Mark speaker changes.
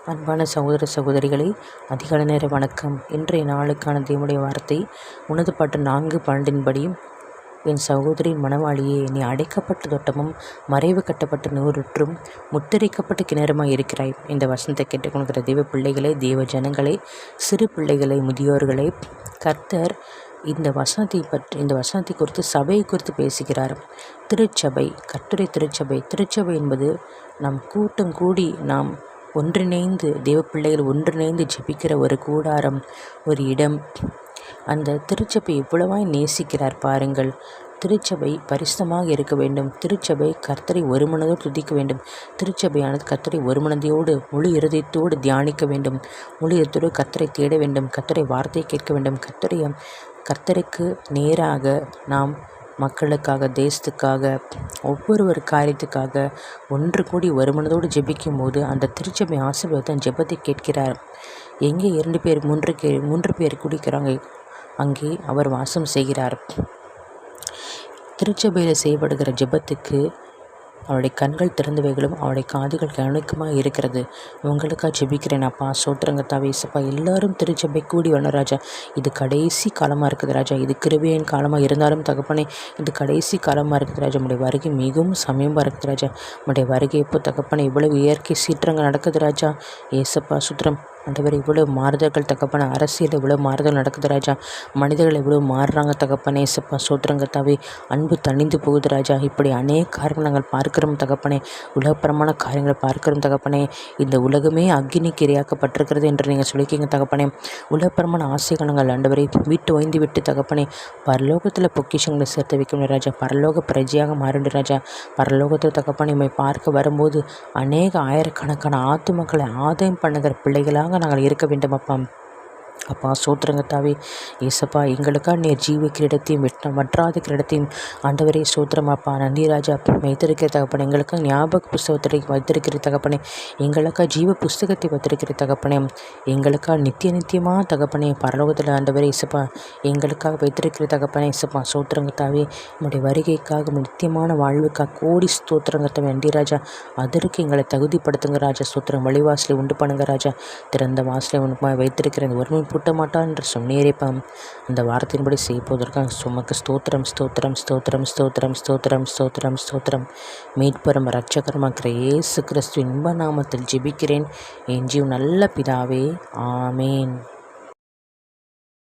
Speaker 1: அன்பான சகோதர சகோதரிகளே, அதிகாலை நேர வணக்கம். இன்றைய நாளுக்கான தேவனுடைய வார்த்தை உனது பாட்டு 4:12 என் சகோதரின் மணவாளியே, நீ அடைக்கப்பட்ட தோட்டமும் மறைவு கட்டப்பட்ட நூறுற்றும் முத்திரைக்கப்பட்ட கிணறுமாய் இருக்கிறாய். இந்த வசனத்தை கேட்டுக்கொள்கிற தெய்வ பிள்ளைகளே, தெய்வ ஜனங்களே, சிறு பிள்ளைகளே, முதியோர்களே, கர்த்தர் இந்த வசனத்தை குறித்து சபையை குறித்து பேசுகிறார். திருச்சபை, கர்த்தருடைய திருச்சபை என்பது நம் கூட்டம் கூடி நாம் ஒன்றிணைந்து தெய்வ பிள்ளைகள் ஒன்றிணைந்து ஜெபிக்கிற ஒரு கூடாரம், ஒரு இடம். அந்த திருச்சபை எவ்வளவாய் நேசிக்கிறார் பாருங்கள். திருச்சபை பரிசுத்தமாக இருக்க வேண்டும். திருச்சபை கர்த்தரை ஒருமனதோடு துதிக்க வேண்டும். திருச்சபையானது கர்த்தரை ஒருமனதையோடு முழு இருதயத்தோடு தியானிக்க வேண்டும். முழு இருதயத்தோடு கர்த்தரை தேட வேண்டும். கர்த்தரை வார்த்தையை கேட்க வேண்டும். கர்த்தருக்கு நேராக நாம் மக்களுக்காக, தேசத்துக்காக, ஒவ்வொரு காரியத்துக்காக ஒன்று கூடி ஒருமனதோடு ஜெபிக்கும் போது அந்த திருச்சபை ஆசீர்வாதம் ஜெபத்தை கேட்கிறார். எங்கே 2 பேர் 3 பேர் குடிக்கிறாங்க, அங்கே அவர் வாசம் செய்கிறார். திருச்சபையில் செய்யப்படுகிற ஜெபத்துக்கு அவருடைய கண்கள் திறந்தவைகளும் அவருடைய காதுகள் கவனிக்குமாக இருக்கிறது. உங்களுக்காக ஜெபிக்கிறேன் அப்பா. சோத்திரங்கத்தாவே இயேசுப்பா, எல்லாரும் திருச்சபை கூடி வரணும் ராஜா. இது கடைசி காலமாக இருக்குது ராஜா. இது கிருபையின் காலமாக இருந்தாலும் தகப்பனே, இது கடைசி காலமாக இருக்குது ராஜா. உடைய வருகை மிகவும் சமயமாக இருக்குது ராஜா. உடைய வருகை எப்போ தகப்பனே, இவ்வளவு இயற்கை சீற்றங்கள் நடக்குது ராஜா. ஏசப்பா சுத்திரம் ஆண்டவர். இவ்வளோ மாறுதல்கள் தகப்பனே, அரசியல் இவ்வளோ மாறுதல் நடக்குது ராஜா. மனிதர்கள் இவ்வளோ மாறுறாங்க தகப்பனே. ஏசப்பா சோத்திரங்கத்தாவே, அன்பு தணிந்து போகுது ராஜா. இப்படி அநேக காரியங்கள் நாங்கள் பார்க்கிறோம் தகப்பனே. உலகப்பரமான காரியங்களை பார்க்கிறோம் தகப்பனே. இந்த உலகமே அக்னிக்கு இரையாக்கப்பட்டிருக்கிறது என்று நீங்கள் சொல்லிக்கிங்க தகப்பனே. உலகப்பரமான ஆசைகள் நாங்கள் ஆண்டவரை வீட்டு வைந்து விட்டு தகப்பனே, பரலோகத்தில் பொக்கிஷங்களை சேர்த்து வைக்கணும் ராஜா. பரலோக பிரஜையாக மாறிண்டு ராஜா. பரலோகத்தில் தகப்பனே நம்மை பார்க்க வரும்போது அநேக ஆயிரக்கணக்கான ஆத்துமக்களை ஆதாயம் பண்ணுகிற பிள்ளைகளாக நாங்கள் இருக்க வேண்டும் அப்பா. சோத்திரங்கத்தாவே ஏசப்பா, எங்களுக்காக நீர் ஜீவ கிரீடத்தையும் வற்றாத கிரீடத்தையும் ஆண்டவரே சோத்திரம் அப்பா. நன்றி ராஜா. வைத்திருக்கிற தகப்பனே, எங்களுக்காக ஞாபக புஸ்தகத்தை வைத்திருக்கிற தகப்பனே, எங்களுக்காக ஜீவ புஸ்தகத்தை வைத்திருக்கிற தகப்பனே, எங்களுக்காக நித்தியமாக தகப்பனே பரலோகத்தில் ஆண்டவரே இசப்பா எங்களுக்காக வைத்திருக்கிற தகப்பனே இசப்பா. சோத்திரங்கத்தாவே, நம்முடைய வருகைக்காக நித்தியமான வாழ்வுக்காக கோடி ஸ்தோத்திரங்கத்தை நன்றி ராஜா. அதற்கு எங்களை தகுதிப்படுத்துங்க ராஜா. சோத்திரம் வழிவாசலை உண்டு பண்ணுங்க ராஜா. திறந்த வாசலை உண்டு வைத்திருக்கிற இந்த ஒருமை பூட்ட மாட்டான் என்று சொன்னேரேப்பாம். அந்த வார்த்தையின்படி செய்வதற்காக சுமக்கு ஸ்தோத்திரம் ஸ்தோத்திரம் ஸ்தோத்திரம் ஸ்தோத்திரம் ஸ்தோத்திரம் ஸ்தோத்திரம் ஸ்தோத்திரம். மீட்பெரும் இரட்சகருமாகிற இயேசு கிறிஸ்துவின் இன்ப நாமத்தில் ஜெபிக்கிறேன் என் ஜீவ நல்ல பிதாவே, ஆமேன்.